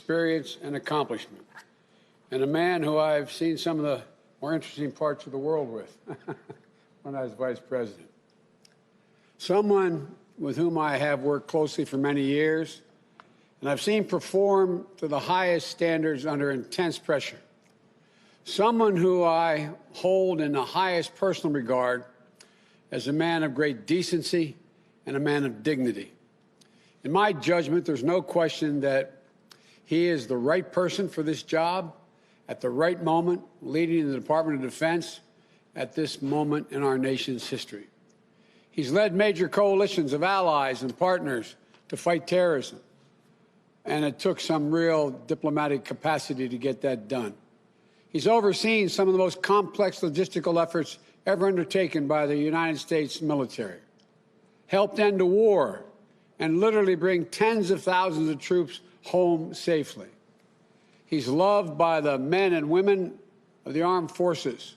experience and accomplishment, and a man who I've seen some of the more interesting parts of the world with when I was vice president. Someone with whom I have worked closely for many years, and I've seen perform to the highest standards under intense pressure. Someone who I hold in the highest personal regard as a man of great decency and a man of dignity. In my judgment, there's no question that he is the right person for this job at the right moment, leading the Department of Defense at this moment in our nation's history. He's led major coalitions of allies and partners to fight terrorism, and it took some real diplomatic capacity to get that done. He's overseen some of the most complex logistical efforts ever undertaken by the United States military, helped end a war, and literally bring tens of thousands of troops home safely. He's loved by the men and women of the armed forces,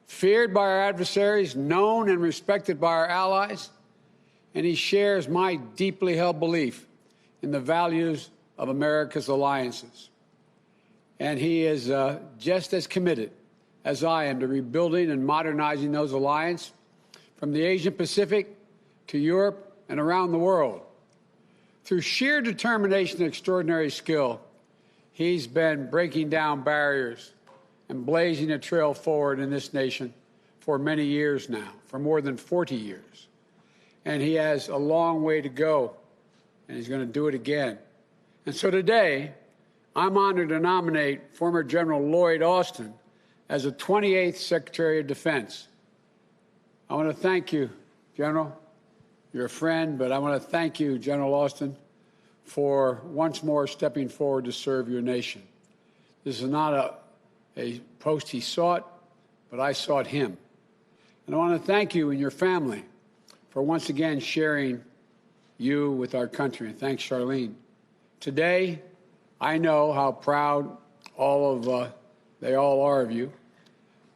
feared by our adversaries, known and respected by our allies, and he shares my deeply held belief in the values of America's alliances. And he is just as committed as I am to rebuilding and modernizing those alliances from the Asian Pacific to Europe and around the world. Through sheer determination and extraordinary skill, he's been breaking down barriers and blazing a trail forward in this nation for many years now, for more than 40 years. And he has a long way to go, and he's going to do it again. And so today, I'm honored to nominate former General Lloyd Austin as the 28th Secretary of Defense. I want to thank you, General. You're a friend, but I want to thank you, General Austin, for once more stepping forward to serve your nation. This is not a post he sought, but I sought him. And I want to thank you and your family for once again sharing you with our country. And thanks, Charlene. Today, I know how proud they all are of you,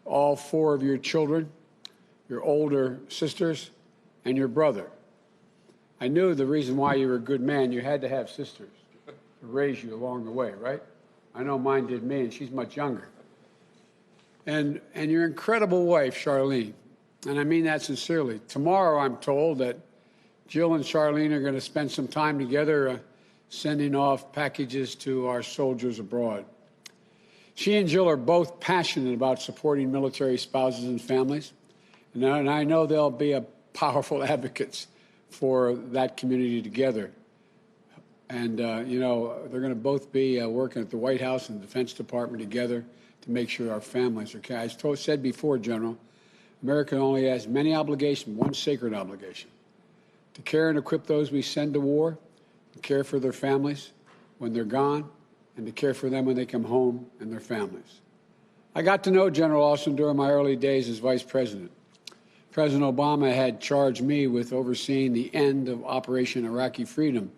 all four of your children, your older sisters, and your brother. I knew the reason why you were a good man, you had to have sisters to raise you along the way, right? I know mine did me, and she's much younger. And your incredible wife, Charlene, and I mean that sincerely. Tomorrow, I'm told that Jill and Charlene are going to spend some time together sending off packages to our soldiers abroad. She and Jill are both passionate about supporting military spouses and families, and I know they'll be powerful advocates for that community together. And, you know, they're going to both be working at the White House and the Defense Department together to make sure our families are cared. As I said before, General, America only has many obligations, one sacred obligation, to care and equip those we send to war, to care for their families when they're gone, and to care for them when they come home and their families. I got to know General Austin during my early days as Vice President. President Obama had charged me with overseeing the end of Operation Iraqi Freedom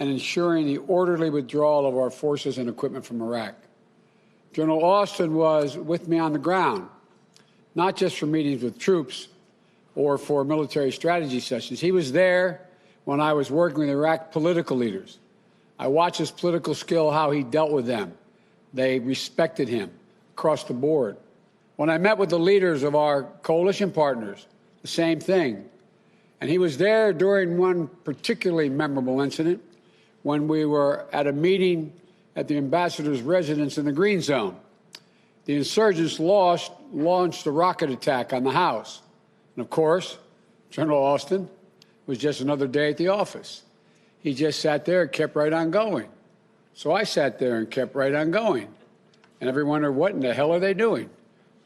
and ensuring the orderly withdrawal of our forces and equipment from Iraq. General Austin was with me on the ground, not just for meetings with troops or for military strategy sessions. He was there when I was working with Iraq political leaders. I watched his political skill, how he dealt with them. They respected him across the board. When I met with the leaders of our coalition partners, the same thing. And he was there during one particularly memorable incident when we were at a meeting at the ambassador's residence in the Green Zone. The insurgents launched a rocket attack on the house. And of course, General Austin was just another day at the office. He just sat there and kept right on going. So I sat there and kept right on going. And everyone wondered, what in the hell are they doing?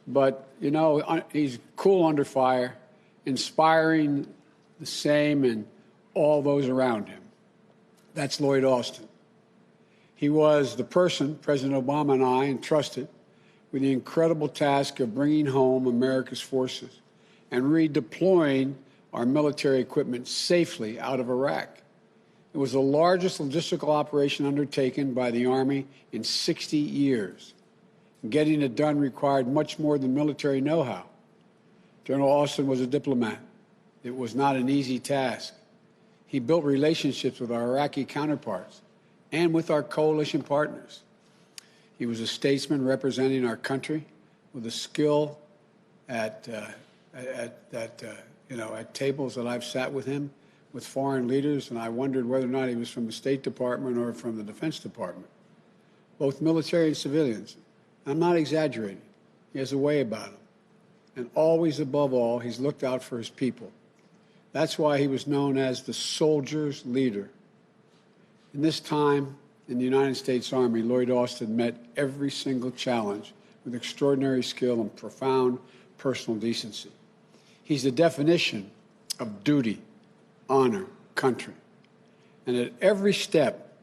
But, you know, he's cool under fire, inspiring the same and all those around him. That's Lloyd Austin. He was the person President Obama and I entrusted with the incredible task of bringing home America's forces and redeploying our military equipment safely out of Iraq. It was the largest logistical operation undertaken by the Army in 60 years. Getting it done required much more than military know-how. General Austin was a diplomat. It was not an easy task. He built relationships with our Iraqi counterparts, and with our coalition partners. He was a statesman representing our country with a skill at tables that I've sat with him, with foreign leaders, and I wondered whether or not he was from the State Department or from the Defense Department, both military and civilians. I'm not exaggerating. He has a way about him. And always, above all, he's looked out for his people. That's why he was known as the soldier's leader. In this time in the United States Army, Lloyd Austin met every single challenge with extraordinary skill and profound personal decency. He's the definition of duty, honor, country. And at every step,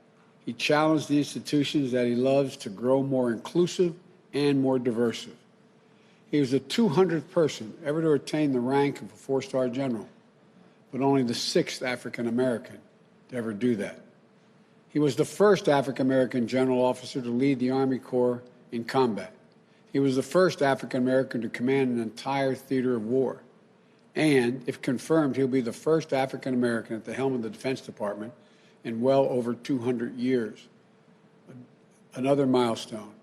he challenged the institutions that he loves to grow more inclusive and more diverse. He was the 200th person ever to attain the rank of a four-star general, but only the 6th African-American to ever do that. He was the first African-American general officer to lead the Army Corps in combat. He was the first African-American to command an entire theater of war. And, if confirmed, he'll be the first African-American at the helm of the Defense Department in well over 200 years. Another milestone.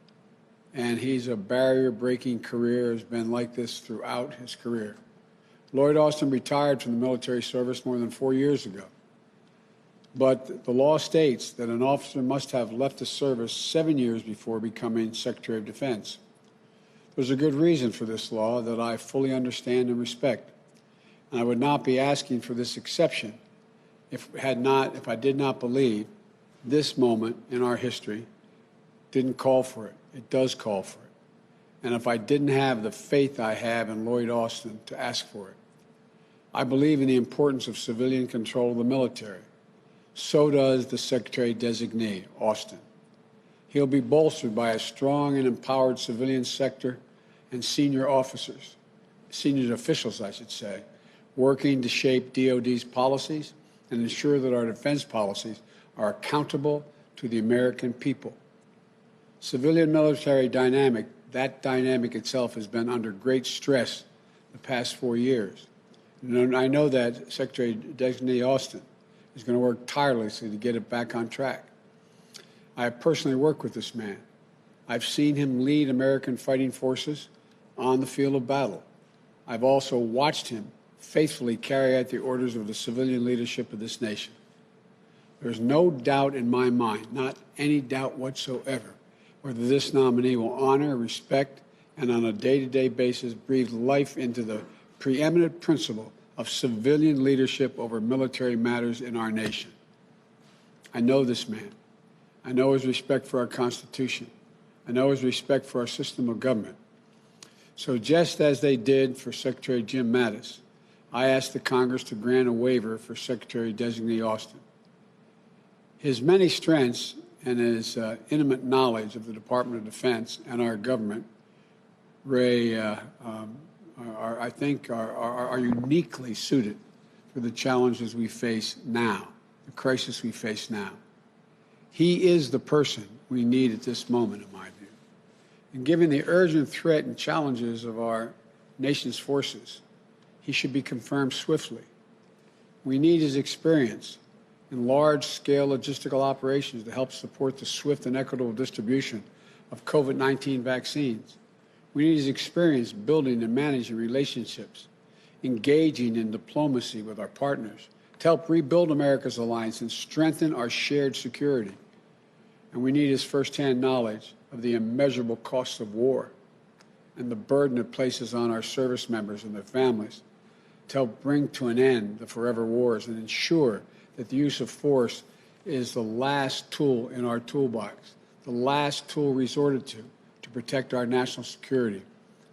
And he's a barrier-breaking career, has been like this throughout his career. Lloyd Austin retired from the military service more than 4 years ago. But the law states that an officer must have left the service 7 years before becoming Secretary of Defense. There's a good reason for this law that I fully understand and respect. And I would not be asking for this exception if I did not believe this moment in our history didn't call for it. It does call for it. And if I didn't have the faith I have in Lloyd Austin to ask for it. I believe in the importance of civilian control of the military. So does the Secretary-designee, Austin. He'll be bolstered by a strong and empowered civilian sector and senior officers, senior officials, I should say, working to shape DOD's policies and ensure that our defense policies are accountable to the American people. Civilian-military dynamic, that dynamic itself has been under great stress the past 4 years. And I know that Secretary-designee Austin is going to work tirelessly to get it back on track. I have personally worked with this man. I've seen him lead American fighting forces on the field of battle. I've also watched him faithfully carry out the orders of the civilian leadership of this nation. There's no doubt in my mind, not any doubt whatsoever, whether this nominee will honor, respect, and on a day-to-day basis breathe life into the preeminent principle of civilian leadership over military matters in our nation. I know this man. I know his respect for our Constitution. I know his respect for our system of government. So just as they did for Secretary Jim Mattis, I asked the Congress to grant a waiver for Secretary-designee Austin. His many strengths and his intimate knowledge of the Department of Defense and our government, I think, are uniquely suited for the challenges we face now, the crisis we face now. He is the person we need at this moment, in my view. And given the urgent threat and challenges of our nation's forces, he should be confirmed swiftly. We need his experience in large-scale logistical operations to help support the swift and equitable distribution of COVID-19 vaccines. We need his experience building and managing relationships, engaging in diplomacy with our partners to help rebuild America's alliance and strengthen our shared security. And we need his firsthand knowledge of the immeasurable costs of war and the burden it places on our service members and their families to help bring to an end the forever wars and ensure that the use of force is the last tool in our toolbox, the last tool resorted to protect our national security,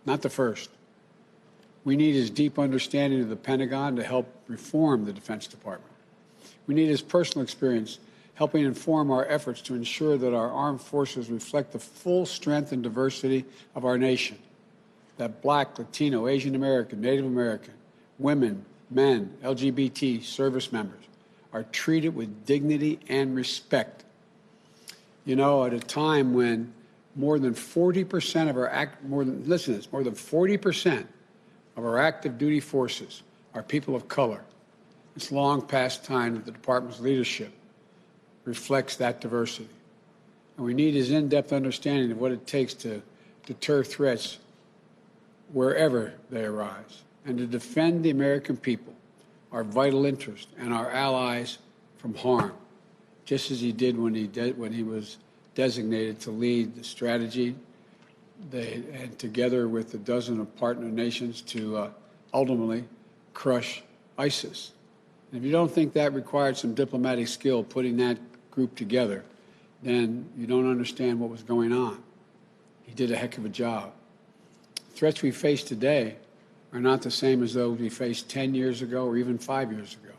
not the first. We need his deep understanding of the Pentagon to help reform the Defense Department. We need his personal experience helping inform our efforts to ensure that our armed forces reflect the full strength and diversity of our nation, that Black, Latino, Asian American, Native American, women, men, LGBT service members are treated with dignity and respect. You know, at a time when more than 40% of our more than 40% of our active duty forces are people of color. It's long past time that the department's leadership reflects that diversity. And we need his in-depth understanding of what it takes to deter threats wherever they arise and to defend the American people, our vital interest, and our allies from harm, just as he did when he was designated to lead the strategy and together with a dozen of partner nations to ultimately crush ISIS. And if you don't think that required some diplomatic skill putting that group together, then you don't understand what was going on. He did a heck of a job. Threats we face today are not the same as those we faced 10 years ago or even 5 years ago.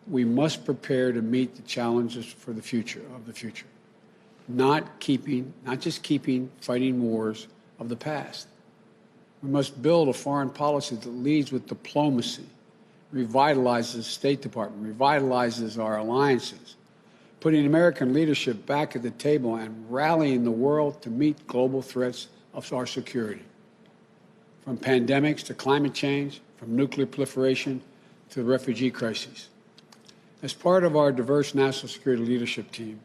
We must prepare to meet the challenges for the future, not just keeping fighting wars of the past. We must build a foreign policy that leads with diplomacy, revitalizes the State Department, revitalizes our alliances, putting American leadership back at the table and rallying the world to meet global threats of our security. From pandemics to climate change, from nuclear proliferation to the refugee crises. As part of our diverse national security leadership team,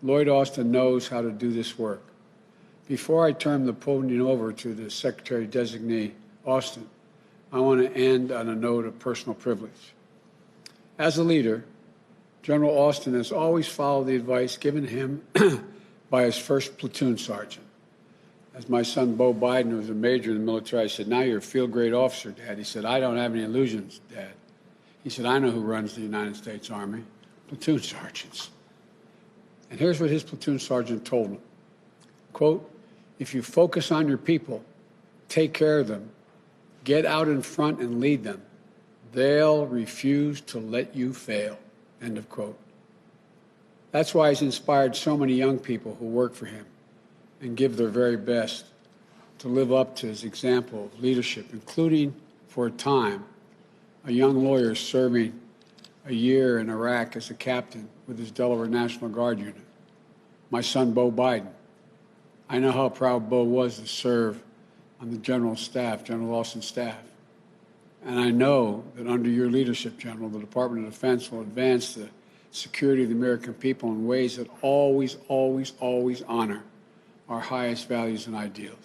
Lloyd Austin knows how to do this work. Before I turn the podium over to the Secretary-designee, Austin, I want to end on a note of personal privilege. As a leader, General Austin has always followed the advice given him by his first platoon sergeant. As my son, Bo Biden, was a major in the military, I said, "Now you're a field-grade officer, Dad." He said, "I don't have any illusions, Dad." He said, "I know who runs the United States Army, platoon sergeants." And here's what his platoon sergeant told him. Quote, "If you focus on your people, take care of them, get out in front and lead them, they'll refuse to let you fail." End of quote. That's why he's inspired so many young people who work for him and give their very best to live up to his example of leadership, including, for a time, a young lawyer serving a year in Iraq as a captain with his Delaware National Guard unit, my son, Bo Biden. I know how proud Bo was to serve on the General Austin's staff. And I know that under your leadership, General, the Department of Defense will advance the security of the American people in ways that always, always, always honor our highest values and ideals.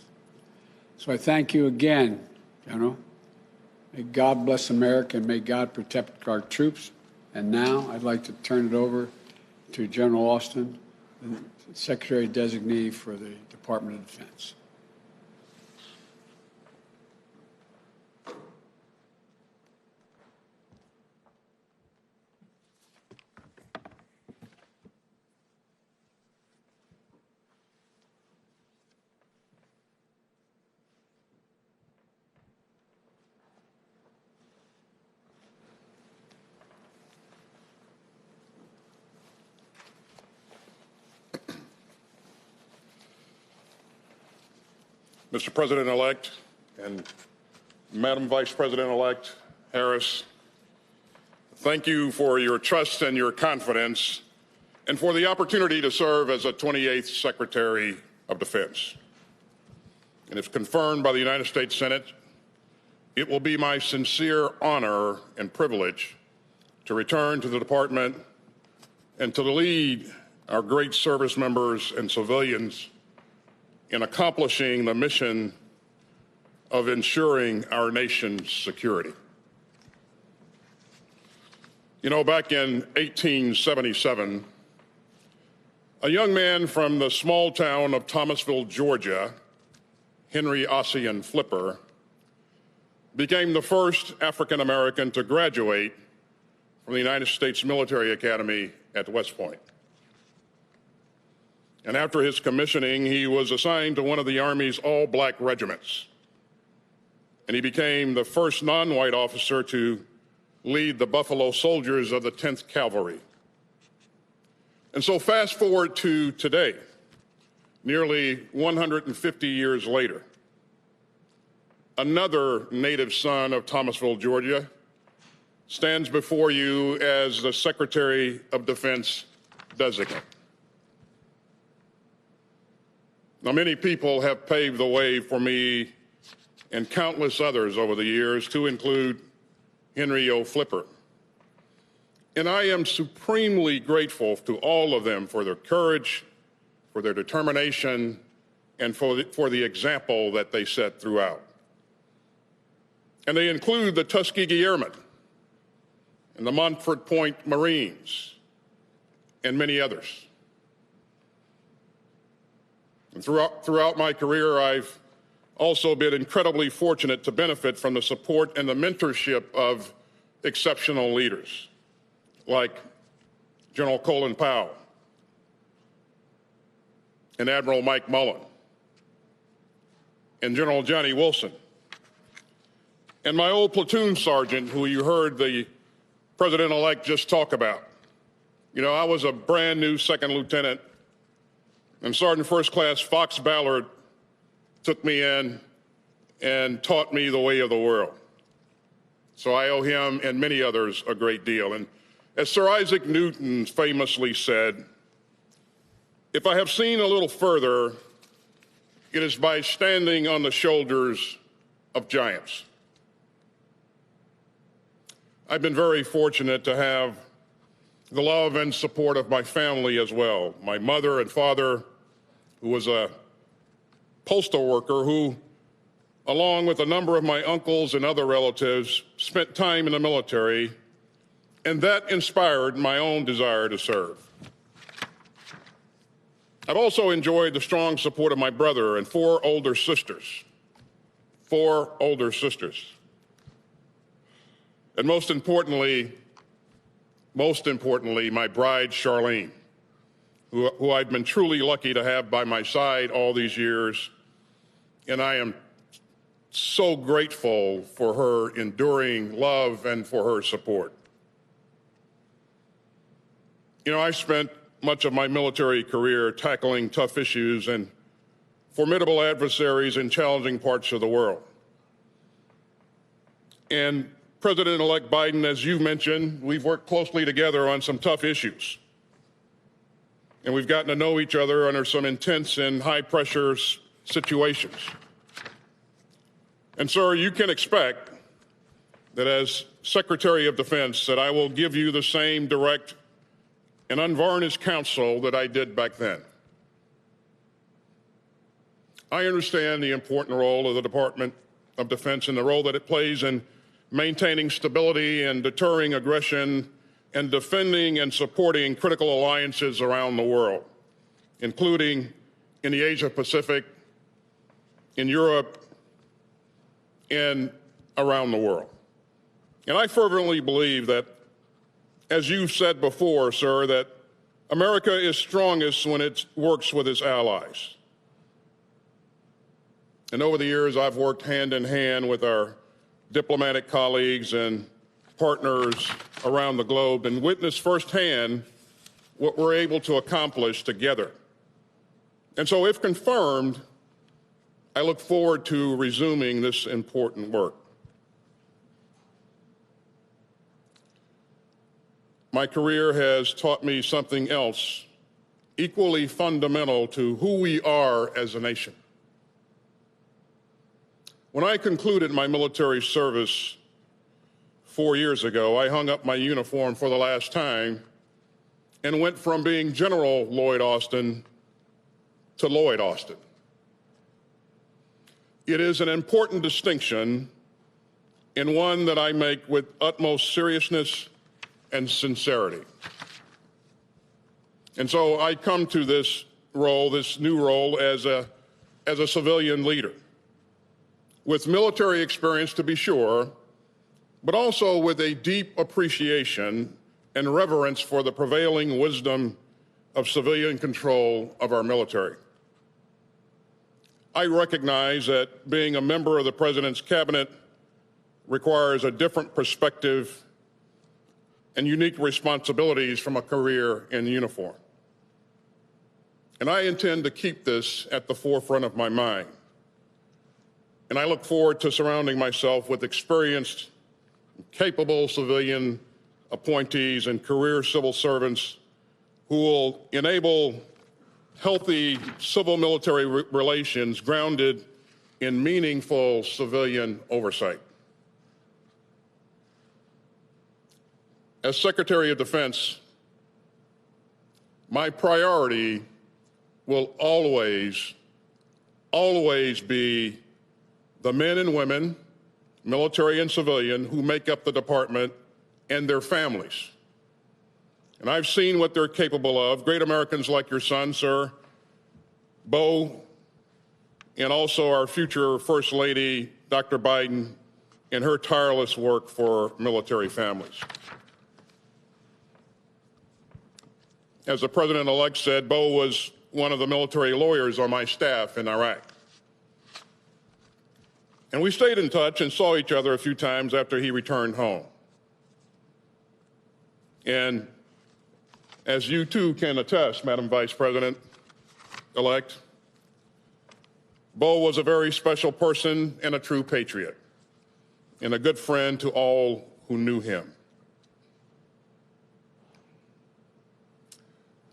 So I thank you again, General. May God bless America and may God protect our troops. And now I'd like to turn it over to General Austin, the Secretary-designee for the Department of Defense. Mr. President-elect and Madam Vice President-elect Harris, thank you for your trust and your confidence and for the opportunity to serve as the 28th Secretary of Defense. And if confirmed by the United States Senate, it will be my sincere honor and privilege to return to the department and to lead our great service members and civilians in accomplishing the mission of ensuring our nation's security. You know, back in 1877, a young man from the small town of Thomasville, Georgia, Henry Ossian Flipper, became the first African American to graduate from the United States Military Academy at West Point. And after his commissioning, he was assigned to one of the Army's all-black regiments. And he became the first non-white officer to lead the Buffalo Soldiers of the 10th Cavalry. And so fast forward to today, nearly 150 years later, another native son of Thomasville, Georgia, stands before you as the Secretary of Defense designate. Now, many people have paved the way for me and countless others over the years, to include Henry O. Flipper. And I am supremely grateful to all of them for their courage, for their determination, and for the example that they set throughout. And they include the Tuskegee Airmen and the Montford Point Marines and many others. And throughout my career, I've also been incredibly fortunate to benefit from the support and the mentorship of exceptional leaders like General Colin Powell and Admiral Mike Mullen and General Johnny Wilson and my old platoon sergeant, who you heard the president-elect just talk about. You know, I was a brand new second lieutenant, and Sergeant First Class Fox Ballard took me in and taught me the way of the world. So I owe him and many others a great deal. And as Sir Isaac Newton famously said, if I have seen a little further, it is by standing on the shoulders of giants. I've been very fortunate to have the love and support of my family as well. My mother and father, who was a postal worker who, along with a number of my uncles and other relatives, spent time in the military, and that inspired my own desire to serve. I've also enjoyed the strong support of my brother and four older sisters. And most importantly, my bride, Charlene, who I've been truly lucky to have by my side all these years. And I am so grateful for her enduring love and for her support. You know, I spent much of my military career tackling tough issues and formidable adversaries in challenging parts of the world. And President-elect Biden, as you mentioned, we've worked closely together on some tough issues. And we've gotten to know each other under some intense and high-pressure situations. And, sir, you can expect that as Secretary of Defense, that I will give you the same direct and unvarnished counsel that I did back then. I understand the important role of the Department of Defense and the role that it plays in maintaining stability and deterring aggression and defending and supporting critical alliances around the world, including in the Asia-Pacific, in Europe, and around the world. And I fervently believe that, as you've said before, sir, that America is strongest when it works with its allies. And over the years, I've worked hand in hand with our diplomatic colleagues and partners around the globe and witnessed firsthand what we're able to accomplish together. And so, if confirmed, I look forward to resuming this important work. My career has taught me something else equally fundamental to who we are as a nation. When I concluded my military service 4 years ago, I hung up my uniform for the last time and went from being General Lloyd Austin to Lloyd Austin. It is an important distinction and one that I make with utmost seriousness and sincerity. And so I come to this role, this new role, as a civilian leader, with military experience to be sure, but also with a deep appreciation and reverence for the prevailing wisdom of civilian control of our military. I recognize that being a member of the President's cabinet requires a different perspective and unique responsibilities from a career in uniform. And I intend to keep this at the forefront of my mind. And I look forward to surrounding myself with experienced, capable civilian appointees and career civil servants who will enable healthy civil-military relations grounded in meaningful civilian oversight. As Secretary of Defense, my priority will always be the men and women, military and civilian, who make up the department and their families. And I've seen what they're capable of. Great Americans like your son, sir, Bo, and also our future First Lady, Dr. Biden, in her tireless work for military families. As the President-elect said, Bo was one of the military lawyers on my staff in Iraq. And we stayed in touch and saw each other a few times after he returned home. And as you too can attest, Madam Vice President-elect, Bo was a very special person and a true patriot, and a good friend to all who knew him.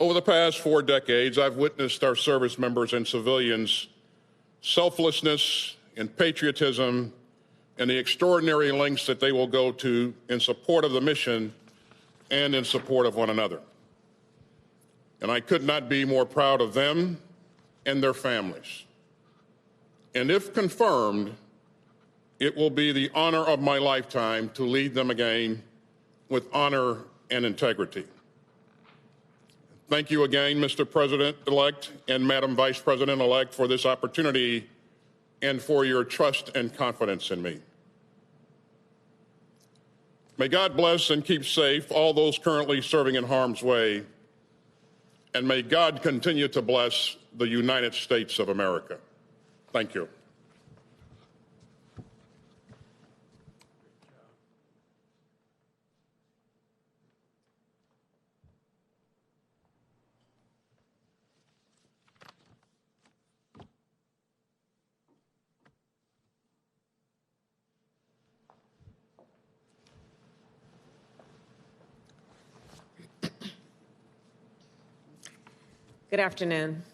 Over the past 4 decades, I've witnessed our service members and civilians' selflessness and patriotism and the extraordinary lengths that they will go to in support of the mission and in support of one another. And I could not be more proud of them and their families. And if confirmed, it will be the honor of my lifetime to lead them again with honor and integrity. Thank you again, Mr. President-elect and Madam Vice President-elect, for this opportunity and for your trust and confidence in me. May God bless and keep safe all those currently serving in harm's way, and may God continue to bless the United States of America. Thank you. Good afternoon.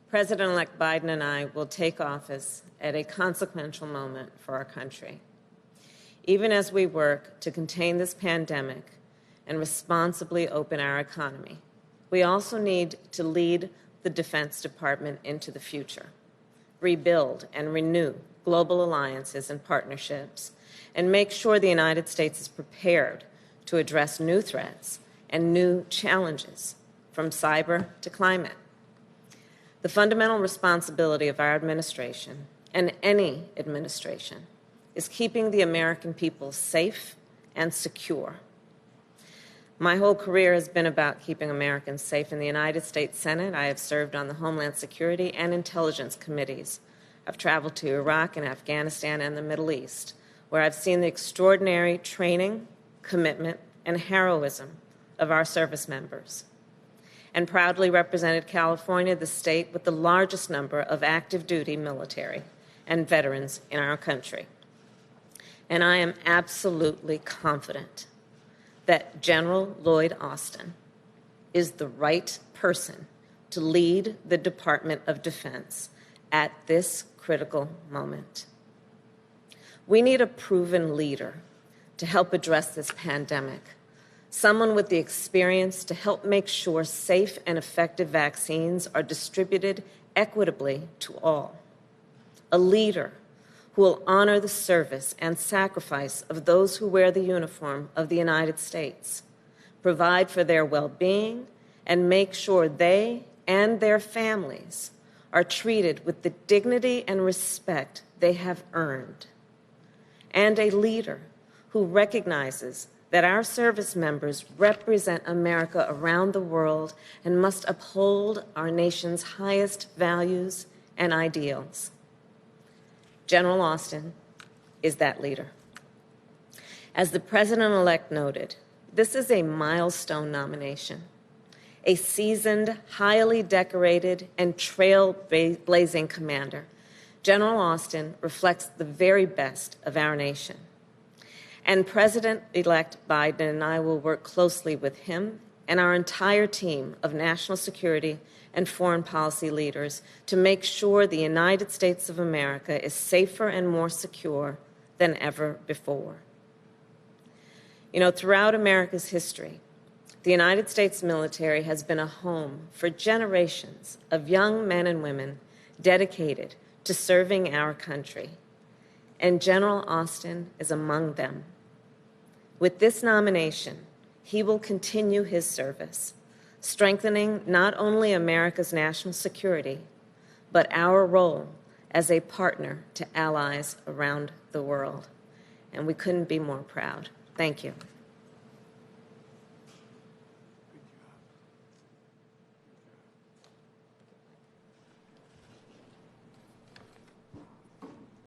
President-elect Biden and I will take office at a consequential moment for our country. Even as we work to contain this pandemic and responsibly open our economy, we also need to lead the Defense Department into the future, rebuild and renew global alliances and partnerships, and make sure the United States is prepared to address new threats and new challenges, from cyber to climate. The fundamental responsibility of our administration, and any administration, is keeping the American people safe and secure. My whole career has been about keeping Americans safe. In the United States Senate, I have served on the Homeland Security and Intelligence Committees. I've traveled to Iraq and Afghanistan and the Middle East, where I've seen the extraordinary training, commitment, and heroism of our service members, and proudly represented California, the state with the largest number of active duty military and veterans in our country. And I am absolutely confident that General Lloyd Austin is the right person to lead the Department of Defense at this critical moment. We need a proven leader to help address this pandemic, someone with the experience to help make sure safe and effective vaccines are distributed equitably to all. A leader who will honor the service and sacrifice of those who wear the uniform of the United States, provide for their well-being, and make sure they and their families are treated with the dignity and respect they have earned. And a leader who recognizes that our service members represent America around the world and must uphold our nation's highest values and ideals. General Austin is that leader. As the President-elect noted, this is a milestone nomination. A seasoned, highly decorated, and trailblazing commander, General Austin reflects the very best of our nation. And President-elect Biden and I will work closely with him and our entire team of national security and foreign policy leaders to make sure the United States of America is safer and more secure than ever before. You know, throughout America's history, the United States military has been a home for generations of young men and women dedicated to serving our country, and General Austin is among them. With this nomination, he will continue his service, strengthening not only America's national security, but our role as a partner to allies around the world. And we couldn't be more proud. Thank you.